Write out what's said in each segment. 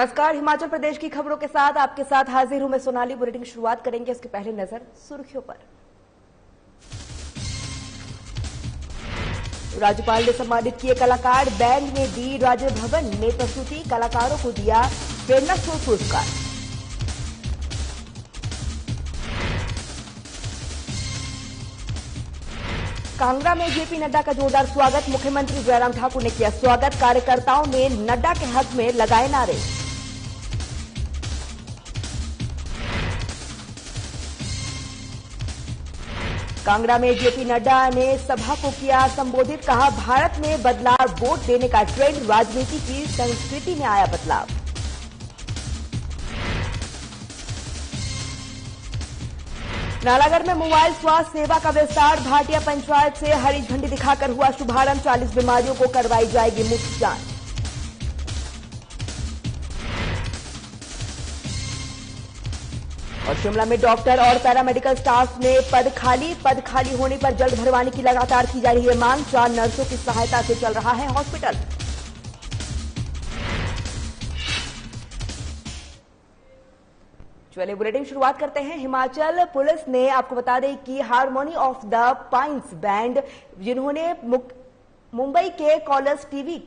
नमस्कार, हिमाचल प्रदेश की खबरों के साथ आपके साथ हाजिर हूं मैं सोनाली। बुलेटिन की शुरुआत करेंगे, इसके पहले नजर सुर्खियों पर। राज्यपाल ने सम्मानित किए कलाकार, बैंड ने दी राज्य भवन में प्रस्तुति, कलाकारों को दिया प्रेरणा स्रोत पुरस्कार। कांगड़ा में जेपी नड्डा का जोरदार स्वागत, मुख्यमंत्री जयराम ठाकुर ने किया स्वागत, कार्यकर्ताओं ने नड्डा के हक में लगाए नारे। कांगड़ा में जेपी नड्डा ने सभा को किया संबोधित, कहा भारत में बदलाव, वोट देने का ट्रेंड, राजनीति की संस्कृति में आया बदलाव। नालागढ़ में मोबाइल स्वास्थ्य सेवा का विस्तार, भाटिया पंचायत से हरी झंडी दिखाकर हुआ शुभारंभ, 40 बीमारियों को करवाई जाएगी मुफ्त जांच। और शिमला में डॉक्टर और पैरामेडिकल स्टाफ में पद खाली होने पर जल्द भरवाने की लगातार की जा रही है मांग, 4 नर्सों की सहायता से चल रहा है हॉस्पिटल। चलिए बुलेटिन शुरुआत करते हैं। हिमाचल पुलिस ने आपको बता दें कि harmony of the pines band, जिन्होंने मुंबई के कलर्स टीवी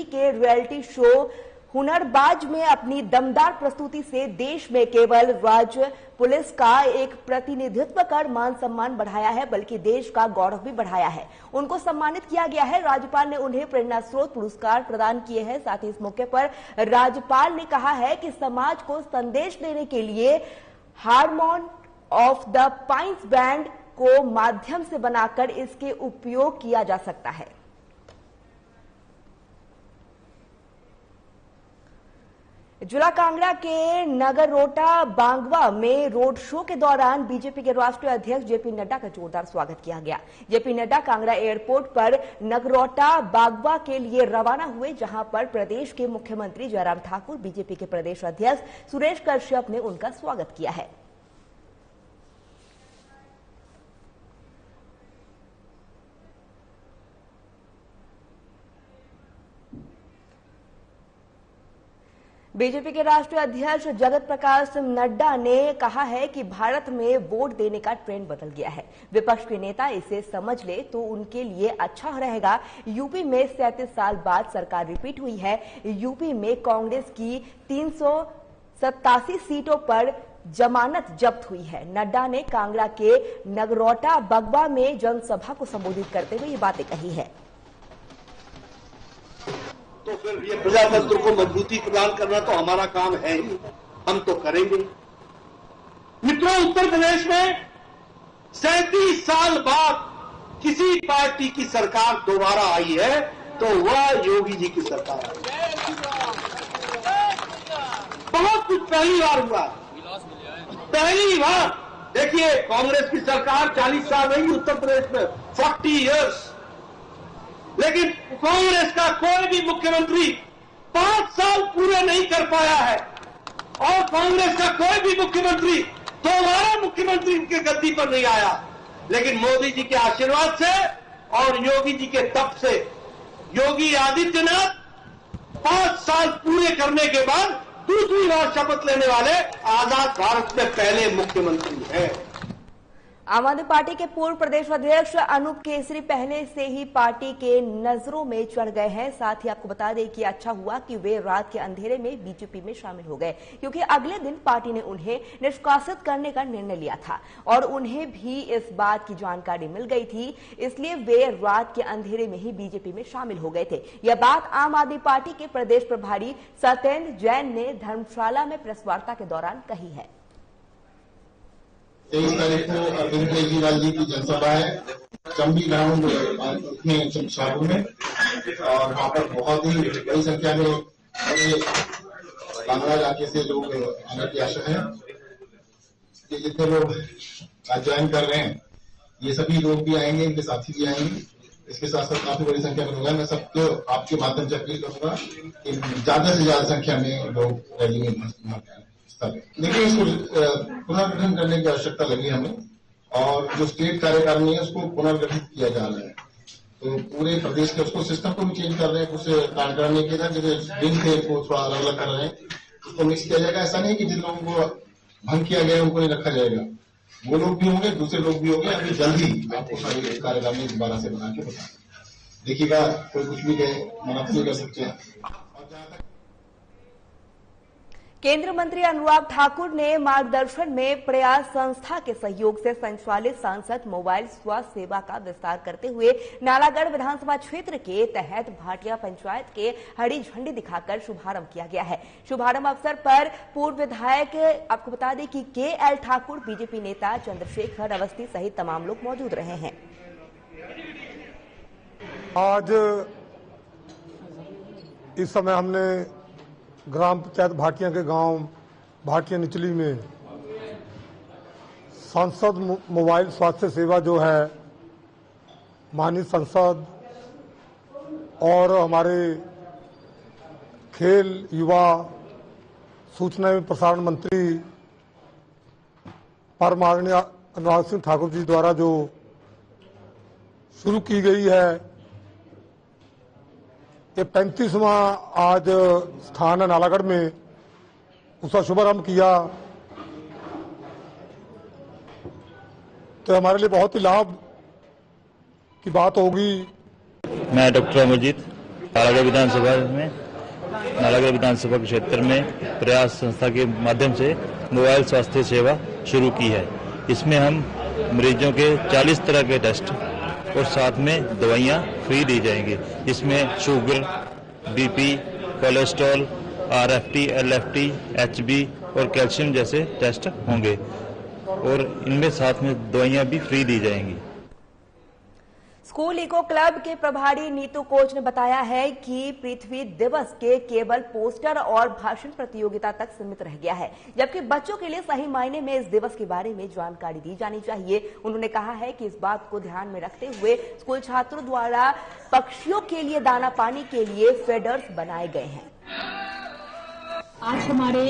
के रियलिटी शो हुनरबाज में अपनी दमदार प्रस्तुति से देश में केवल राज्य पुलिस का एक प्रतिनिधित्व कर मान सम्मान बढ़ाया है, बल्कि देश का गौरव भी बढ़ाया है। उनको सम्मानित किया गया है। राज्यपाल ने उन्हें प्रेरणा स्रोत पुरस्कार प्रदान किए हैं। साथ ही इस मौके पर राज्यपाल ने कहा है कि समाज को संदेश देने के लिए hormone of the pines band को माध्यम से बनाकर इसके उपयोग किया जा सकता है। जिला कांगड़ा के नगरोटा बांगवा में रोड शो के दौरान बीजेपी के राष्ट्रीय अध्यक्ष जेपी नड्डा का जोरदार स्वागत किया गया। जेपी नड्डा कांगड़ा एयरपोर्ट पर नगरोटा बांगवा के लिए रवाना हुए, जहां पर प्रदेश के मुख्यमंत्री जयराम ठाकुर, बीजेपी के प्रदेश अध्यक्ष सुरेश कश्यप ने उनका स्वागत किया है। बीजेपी के राष्ट्रीय अध्यक्ष जगत प्रकाश नड्डा ने कहा है कि भारत में वोट देने का ट्रेंड बदल गया है। विपक्ष के नेता इसे समझ ले तो उनके लिए अच्छा रहेगा। यूपी में 37 साल बाद सरकार रिपीट हुई है। यूपी में कांग्रेस की 387 सीटों पर जमानत जब्त हुई है। नड्डा ने कांगड़ा के नगरोटा बांगवा में जनसभा को संबोधित करते हुए ये बातें कही है। तो फिर ये प्रजातंत्र को मजबूती प्रदान करना तो हमारा काम है ही, हम तो करेंगे। मित्रों, उत्तर प्रदेश में 37 साल बाद किसी पार्टी की सरकार दोबारा आई है तो वह योगी जी की सरकार है। बहुत कुछ पहली बार हुआ, पहली बार। देखिए, कांग्रेस की सरकार 40 साल रही उत्तर प्रदेश में, 40 इयर्स, लेकिन कांग्रेस का कोई भी मुख्यमंत्री 5 साल पूरे नहीं कर पाया है, और कांग्रेस का कोई भी मुख्यमंत्री दोबारा मुख्यमंत्री उनके गद्दी पर नहीं आया। लेकिन मोदी जी के आशीर्वाद से और योगी जी के तप से योगी आदित्यनाथ 5 साल पूरे करने के बाद दूसरी बार शपथ लेने वाले आजाद भारत में पहले मुख्यमंत्री हैं। आम आदमी पार्टी के पूर्व प्रदेश अध्यक्ष अनूप केसरी पहले से ही पार्टी के नजरों में चढ़ गए हैं। साथ ही आपको बता दें कि अच्छा हुआ कि वे रात के अंधेरे में बीजेपी में शामिल हो गए, क्योंकि अगले दिन पार्टी ने उन्हें निष्कासित करने का निर्णय लिया था और उन्हें भी इस बात की जानकारी मिल गई थी, इसलिए वे रात के अंधेरे में ही बीजेपी में शामिल हो गए थे। यह बात आम आदमी पार्टी के प्रदेश प्रभारी सत्येंद्र जैन ने धर्मशाला में प्रेस वार्ता के दौरान कही है। 23 तारीख को अरविंद केजरीवाल जी की जनसभा है चंबी ग्राउंड में शाहपुर में, और वहाँ पर बहुत ही बड़ी संख्या में कांगड़ा इलाके से लोग आने की आशा है। ये जितने लोग ज्वाइन कर रहे हैं, ये सभी लोग भी आएंगे, इनके साथी भी आएंगे। इसके साथ साथ काफी बड़ी संख्या में लोग हैं। मैं सबको आपके माध्यम से अपील करूंगा कि ज्यादा से ज्यादा संख्या में लोग रैली में देखिए, इसको पुनर्गठन करने की आवश्यकता लगी हमें, और जो स्टेट कार्यकारिणी है उसको पुनर्गठित किया जा रहा है। तो पूरे प्रदेश के उसको सिस्टम को भी चेंज कर रहे हैं, कुछ कार्यकारिणी के ना जैसे दिन थे वो थोड़ा अलग अलग कर रहे हैं, उसको मिक्स किया जाएगा। ऐसा नहीं कि जिन लोगों को भंग किया गया उनको नहीं रखा जाएगा, वो लोग भी होंगे, दूसरे लोग भी होंगे। अभी जल्दी आपको सारी कार्यक्रम दोबारा से बना के बता देखिएगा, कोई कुछ भी कहे, मना तो नहीं कर सकते हैं। केंद्रीय मंत्री अनुराग ठाकुर ने मार्गदर्शन में प्रयास संस्था के सहयोग से संचालित सांसद मोबाइल स्वास्थ्य सेवा का विस्तार करते हुए नालागढ़ विधानसभा क्षेत्र के तहत भाटिया पंचायत के हरी झंडी दिखाकर शुभारंभ किया गया है। शुभारंभ अवसर पर पूर्व विधायक, आपको बता दें कि KL ठाकुर, बीजेपी नेता चंद्रशेखर अवस्थी सहित तमाम लोग मौजूद रहे हैं। आज इस समय हमने ग्राम पंचायत भाटिया के गांव भाटिया निचली में सांसद मोबाइल स्वास्थ्य सेवा जो है माननीय सांसद और हमारे खेल, युवा, सूचना एवं प्रसारण मंत्री पर माननीय अनुराग सिंह ठाकुर जी द्वारा जो शुरू की गई है, ये 35वां आज स्थान है नालागढ़ में, उसका शुभारंभ किया तो हमारे लिए बहुत ही लाभ की बात होगी। मैं डॉक्टर अमरजीत नालागढ़ विधानसभा के क्षेत्र में प्रयास संस्था के माध्यम से मोबाइल स्वास्थ्य सेवा शुरू की है। इसमें हम मरीजों के 40 तरह के टेस्ट और साथ में दवाइयाँ फ्री दी जाएंगी। इसमें sugar, BP, cholesterol, RFT, LFT, HB और कैल्शियम जैसे टेस्ट होंगे और इनमें साथ में दवाइयाँ भी फ्री दी जाएंगी। स्कूल इको क्लब के प्रभारी नीतू कोच ने बताया है कि पृथ्वी दिवस के केवल पोस्टर और भाषण प्रतियोगिता तक सीमित रह गया है, जबकि बच्चों के लिए सही मायने में इस दिवस के बारे में जानकारी दी जानी चाहिए। उन्होंने कहा है कि इस बात को ध्यान में रखते हुए स्कूल छात्रों द्वारा पक्षियों के लिए दाना पानी के लिए फेडर्स बनाए गए हैं। आज हमारे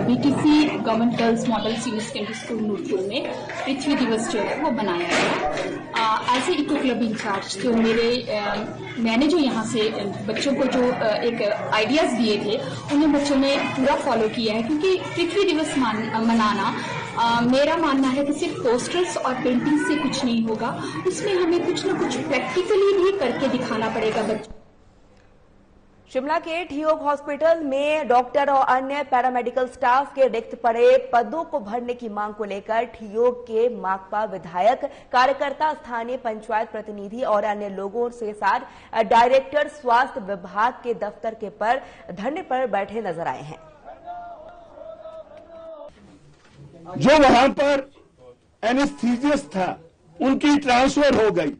BTC government girls model senior secondary school Noorpur में पृथ्वी दिवस जो है वो मनाया गया। As a eco club in charge तो मैंने जो यहाँ से बच्चों को जो एक आइडियाज दिए थे उन्हें बच्चों ने पूरा फॉलो किया है, क्योंकि पृथ्वी दिवस मनाना मेरा मानना है कि सिर्फ पोस्टर्स और पेंटिंग से कुछ नहीं होगा, उसमें हमें कुछ न कुछ प्रैक्टिकली भी करके दिखाना पड़ेगा बच्चों। शिमला के ठियोग हॉस्पिटल में डॉक्टर और अन्य पैरामेडिकल स्टाफ के रिक्त पड़े पदों को भरने की मांग को लेकर ठियोग के माकपा विधायक, कार्यकर्ता, स्थानीय पंचायत प्रतिनिधि और अन्य लोगों के साथ डायरेक्टर स्वास्थ्य विभाग के दफ्तर के पर धरने पर बैठे नजर आए हैं। जो वहां पर एनेस्थीसिस्ट था उनकी ट्रांसफर हो गई।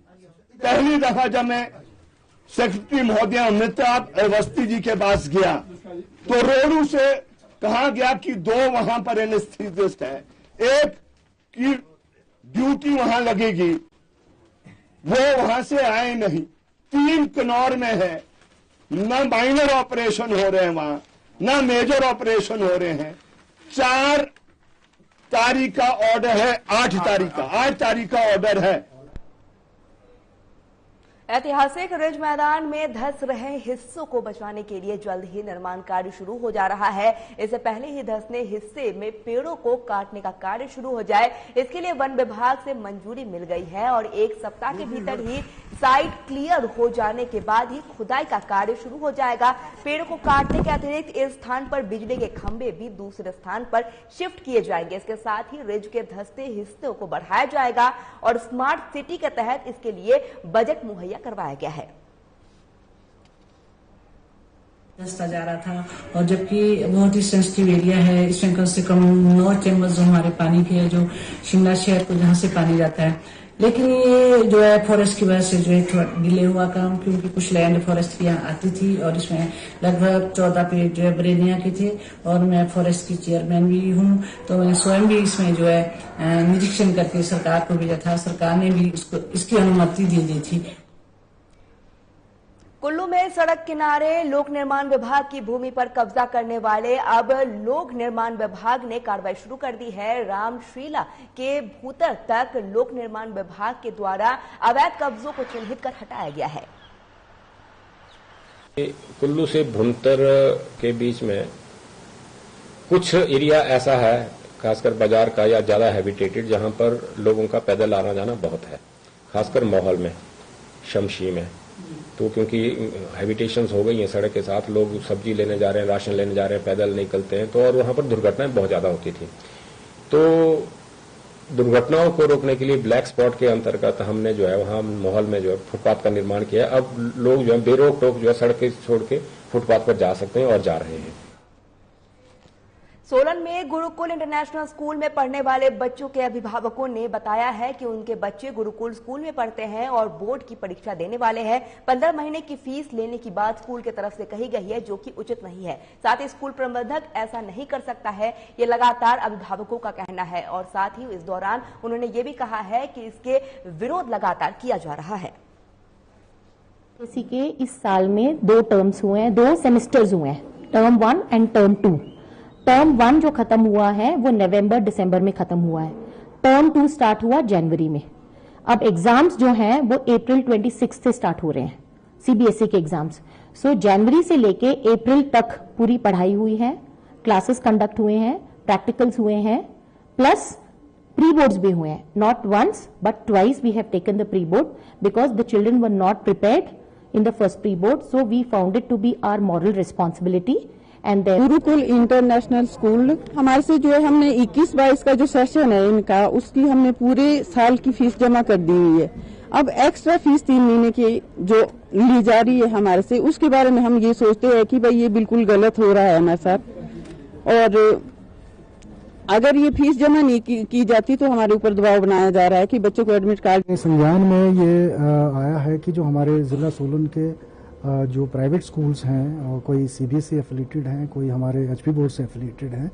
पहली दफा जब मैं सेक्रेटरी महोदय अमिताभ अवस्थी जी के पास गया तो रोडू से कहा गया कि 2 वहां पर एनेस्थीसिस्ट है, एक की ड्यूटी वहां लगेगी, वो वहां से आए नहीं। 3 कनौर में है, न माइनर ऑपरेशन हो रहे हैं वहां, न मेजर ऑपरेशन हो रहे हैं। 4 तारीख का ऑर्डर है, 8 तारीख का ऑर्डर है। ऐतिहासिक रिज मैदान में धंस रहे हिस्सों को बचाने के लिए जल्द ही निर्माण कार्य शुरू हो जा रहा है। इससे पहले ही धंसने हिस्से में पेड़ों को काटने का कार्य शुरू हो जाए, इसके लिए वन विभाग से मंजूरी मिल गई है और 1 सप्ताह के भीतर ही साइट क्लियर हो जाने के बाद ही खुदाई का कार्य शुरू हो जाएगा। पेड़ों को काटने के अतिरिक्त इस स्थान पर बिजली के खंभे भी दूसरे स्थान पर शिफ्ट किए जाएंगे। इसके साथ ही रिज के धंसते हिस्सों को बढ़ाया जाएगा और स्मार्ट सिटी के तहत इसके लिए बजट मुहैया करवाया गया है। दस्ता जा रहा था और जबकि बहुत ही सेंसिटिव एरिया है, इसमें कम से कम 9 चैम्बर्स जो हमारे पानी के है, जो शिमला शहर को जहाँ से पानी जाता है, लेकिन ये जो है फॉरेस्ट की वजह से जो है थोड़ा डिले हुआ काम, क्योंकि कुछ लैंड फॉरेस्ट की यहाँ आती थी और इसमें लगभग 14 पेड़ जो है बरेनिया के थे और मैं फॉरेस्ट की चेयरमैन भी हूँ, तो मैंने स्वयं भी इसमें जो है निरीक्षण करके सरकार को भेजा था। सरकार ने भी इसकी अनुमति दे दी थी। कुल्लू में सड़क किनारे लोक निर्माण विभाग की भूमि पर कब्जा करने वाले अब लोक निर्माण विभाग ने कार्रवाई शुरू कर दी है। रामशीला के भूतर तक लोक निर्माण विभाग के द्वारा अवैध कब्जों को चिन्हित कर हटाया गया है। कुल्लू से भुंतर के बीच में कुछ एरिया ऐसा है खासकर बाजार का या ज्यादा हैबिटेटेड जहां पर लोगों का पैदल आना जाना बहुत है, खासकर माहौल में, शमशी में। तो क्योंकि हैबिटेशंस हो गई हैं सड़क के साथ, लोग सब्जी लेने जा रहे हैं, राशन लेने जा रहे हैं, पैदल निकलते हैं, तो और वहां पर दुर्घटनाएं बहुत ज्यादा होती थी। तो दुर्घटनाओं को रोकने के लिए ब्लैक स्पॉट के अंतर्गत हमने जो है वहां माहौल में जो है फुटपाथ का निर्माण किया। अब लोग जो है बेरोक टोक जो है सड़क छोड़ के फुटपाथ पर जा सकते हैं और जा रहे हैं। सोलन में गुरुकुल इंटरनेशनल स्कूल में पढ़ने वाले बच्चों के अभिभावकों ने बताया है कि उनके बच्चे गुरुकुल स्कूल में पढ़ते हैं और बोर्ड की परीक्षा देने वाले हैं। 15 महीने की फीस लेने की बात स्कूल की तरफ से कही गई है, जो कि उचित नहीं है। साथ ही स्कूल प्रबंधक ऐसा नहीं कर सकता है, ये लगातार अभिभावकों का कहना है। और साथ ही इस दौरान उन्होंने ये भी कहा है कि इसके विरोध लगातार किया जा रहा है। इसी के इस साल में 2 टर्म्स हुए हैं, 2 सेमेस्टर्स हुए हैं, टर्म 1 एंड टर्म 2। टर्म 1 जो खत्म हुआ है वो नवंबर दिसंबर में खत्म हुआ है। टर्म 2 स्टार्ट हुआ जनवरी में। अब एग्जाम्स जो हैं वो अप्रैल 26 से स्टार्ट हो रहे हैं, सीबीएसई के एग्जाम्स। सो जनवरी से लेके अप्रैल तक पूरी पढ़ाई हुई है, क्लासेस कंडक्ट हुए हैं, प्रैक्टिकल्स हुए हैं, प्लस प्री बोर्ड्स भी हुए हैं। Not once but twice we have taken the pre board because the children were not prepared in the first pre-board, so we found it to be our moral responsibility. And then Gurukul international school हमारे से जो है हमने 21-22 का जो session है इनका, उसकी हमने पूरे साल की फीस जमा कर दी हुई है। अब एक्स्ट्रा फीस 3 महीने की जो ली जा रही है हमारे से, उसके बारे में हम ये सोचते हैं कि भाई ये बिल्कुल गलत हो रहा है हमारे साथ। और अगर ये फीस जमा नहीं की जाती तो हमारे ऊपर दबाव बनाया जा रहा है कि बच्चों को एडमिट कार्ड। संज्ञान में ये आया है कि जो हमारे जिला सोलन के जो प्राइवेट स्कूल्स हैं, कोई सीबीएसई एफिलिएटेड हैं, कोई हमारे एचपी बोर्ड से एफिलिएटेड हैं,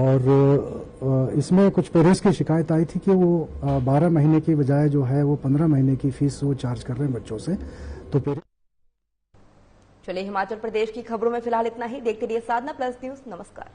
और इसमें कुछ पेरेंट्स की शिकायत आई थी कि वो 12 महीने की बजाय जो है वो 15 महीने की फीस वो चार्ज कर रहे हैं बच्चों से। तो चलिए हिमाचल प्रदेश की खबरों में फिलहाल इतना ही। देखते रहिए साधना प्लस न्यूज। नमस्कार।